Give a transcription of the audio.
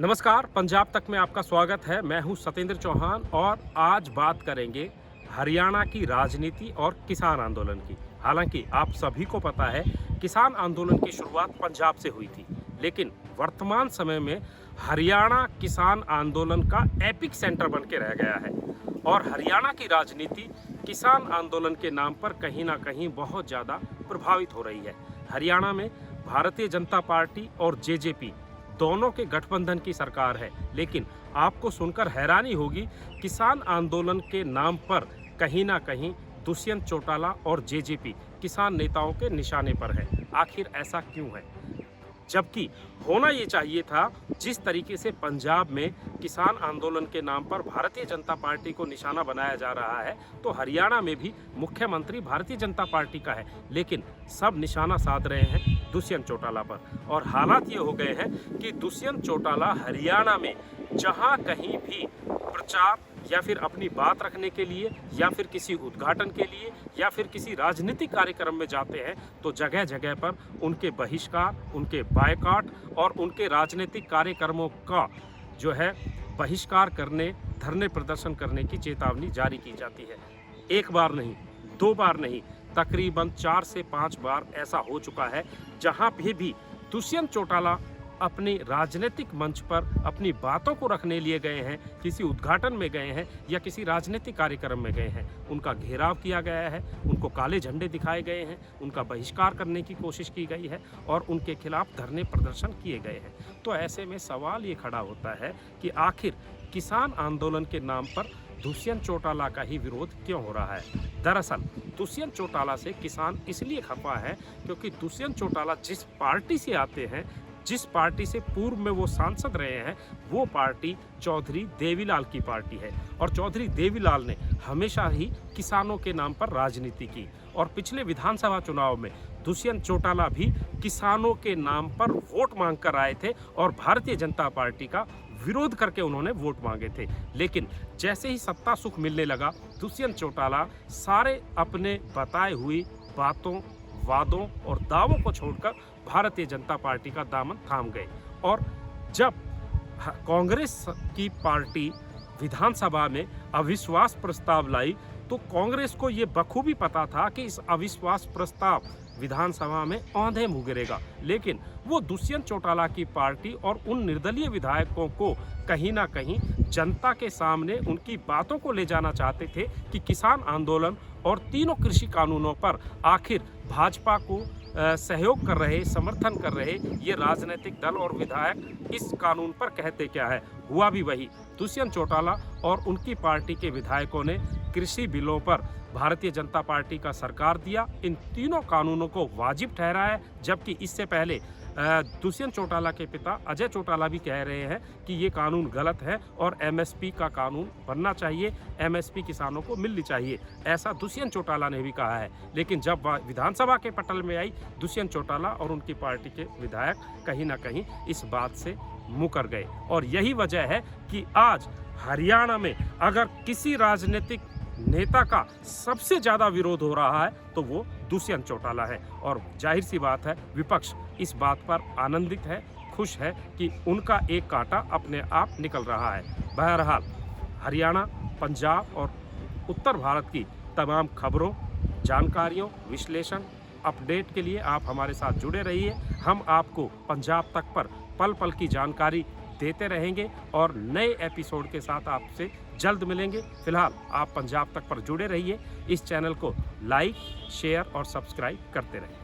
नमस्कार, पंजाब तक में आपका स्वागत है। मैं हूं सतेंद्र चौहान और आज बात करेंगे हरियाणा की राजनीति और किसान आंदोलन की। हालांकि आप सभी को पता है, किसान आंदोलन की शुरुआत पंजाब से हुई थी, लेकिन वर्तमान समय में हरियाणा किसान आंदोलन का एपिक सेंटर बन के रह गया है और हरियाणा की राजनीति किसान आंदोलन के नाम पर कहीं ना कहीं बहुत ज़्यादा प्रभावित हो रही है। हरियाणा में भारतीय जनता पार्टी और जेजेपी दोनों के गठबंधन की सरकार है, लेकिन आपको सुनकर हैरानी होगी, किसान आंदोलन के नाम पर कहीं ना कहीं दुष्यंत चौटाला और जेजेपी किसान नेताओं के निशाने पर है। आखिर ऐसा क्यों है? जबकि होना ये चाहिए था, जिस तरीके से पंजाब में किसान आंदोलन के नाम पर भारतीय जनता पार्टी को निशाना बनाया जा रहा है, तो हरियाणा में भी मुख्यमंत्री भारतीय जनता पार्टी का है, लेकिन सब निशाना साध रहे हैं दुष्यंत चौटाला पर। और हालात ये हो गए हैं कि दुष्यंत चौटाला हरियाणा में जहां कहीं भी प्रचार या फिर अपनी बात रखने के लिए या फिर किसी उद्घाटन के लिए या फिर किसी राजनीतिक कार्यक्रम में जाते हैं, तो जगह जगह पर उनके बहिष्कार, उनके बायकॉट और उनके राजनीतिक कार्यक्रमों का जो है बहिष्कार करने, धरने प्रदर्शन करने की चेतावनी जारी की जाती है। एक बार नहीं, दो बार नहीं, तकरीबन 4 से 5 बार ऐसा हो चुका है, जहां भी दुष्यंत चौटाला अपने राजनीतिक मंच पर अपनी बातों को रखने लिए गए हैं, किसी उद्घाटन में गए हैं या किसी राजनीतिक कार्यक्रम में गए हैं, उनका घेराव किया गया है, उनको काले झंडे दिखाए गए हैं, उनका बहिष्कार करने की कोशिश की गई है और उनके खिलाफ धरने प्रदर्शन किए गए हैं। तो ऐसे में सवाल ये खड़ा होता है कि आखिर किसान आंदोलन के नाम पर दुष्यंत चौटाला का ही विरोध क्यों हो रहा है? दरअसल दुष्यंत चौटाला से किसान इसलिए खफा है क्योंकि दुष्यंत चौटाला जिस पार्टी से आते हैं, जिस पार्टी से पूर्व में वो सांसद रहे हैं, वो पार्टी चौधरी देवीलाल की पार्टी है और चौधरी देवीलाल ने हमेशा ही किसानों के नाम पर राजनीति की और पिछले विधानसभा चुनाव में दुष्यंत चौटाला भी किसानों के नाम पर वोट मांग कर आए थे और भारतीय जनता पार्टी का विरोध करके उन्होंने वोट मांगे थे। लेकिन जैसे ही सत्ता सुख मिलने लगा, दुष्यंत चौटाला सारे अपने बताए हुई बातों, वादों और दावों को छोड़कर भारतीय जनता पार्टी का दामन थाम गए। और जब कांग्रेस की पार्टी विधानसभा में अविश्वास प्रस्ताव लाई, तो कांग्रेस को ये बखूबी पता था कि इस अविश्वास प्रस्ताव विधानसभा में औंधे मुंह गिरेगा, लेकिन वो दुष्यंत चौटाला की पार्टी और उन निर्दलीय विधायकों को कहीं ना कहीं जनता के सामने उनकी बातों को ले जाना चाहते थे कि किसान आंदोलन और तीनों कृषि कानूनों पर आखिर भाजपा को सहयोग कर रहे, समर्थन कर रहे ये राजनीतिक दल और विधायक इस कानून पर कहते क्या है। हुआ भी वही, दुष्यंत चौटाला और उनकी पार्टी के विधायकों ने कृषि बिलों पर भारतीय जनता पार्टी का सरकार दिया, इन तीनों कानूनों को वाजिब ठहराया, जबकि इससे पहले दुष्यंत चौटाला के पिता अजय चौटाला भी कह रहे हैं कि ये कानून गलत है और एमएसपी का कानून बनना चाहिए, एमएसपी किसानों को मिलनी चाहिए, ऐसा दुष्यंत चौटाला ने भी कहा है। लेकिन जब विधानसभा के पटल में आई, दुष्यंत चौटाला और उनकी पार्टी के विधायक कहीं ना कहीं इस बात से मुकर गए और यही वजह है कि आज हरियाणा में अगर किसी राजनीतिक नेता का सबसे ज़्यादा विरोध हो रहा है तो वो दुष्यंत चौटाला है और जाहिर सी बात है, विपक्ष इस बात पर आनंदित है, खुश है कि उनका एक कांटा अपने आप निकल रहा है। बहरहाल हरियाणा, पंजाब और उत्तर भारत की तमाम खबरों, जानकारियों, विश्लेषण, अपडेट के लिए आप हमारे साथ जुड़े रहिए। हम आपको पंजाब तक पर पल पल की जानकारी देते रहेंगे और नए एपिसोड के साथ आपसे जल्द मिलेंगे। फिलहाल आप पंजाब तक पर जुड़े रहिए। इस चैनल को लाइक, शेयर और सब्सक्राइब करते रहें।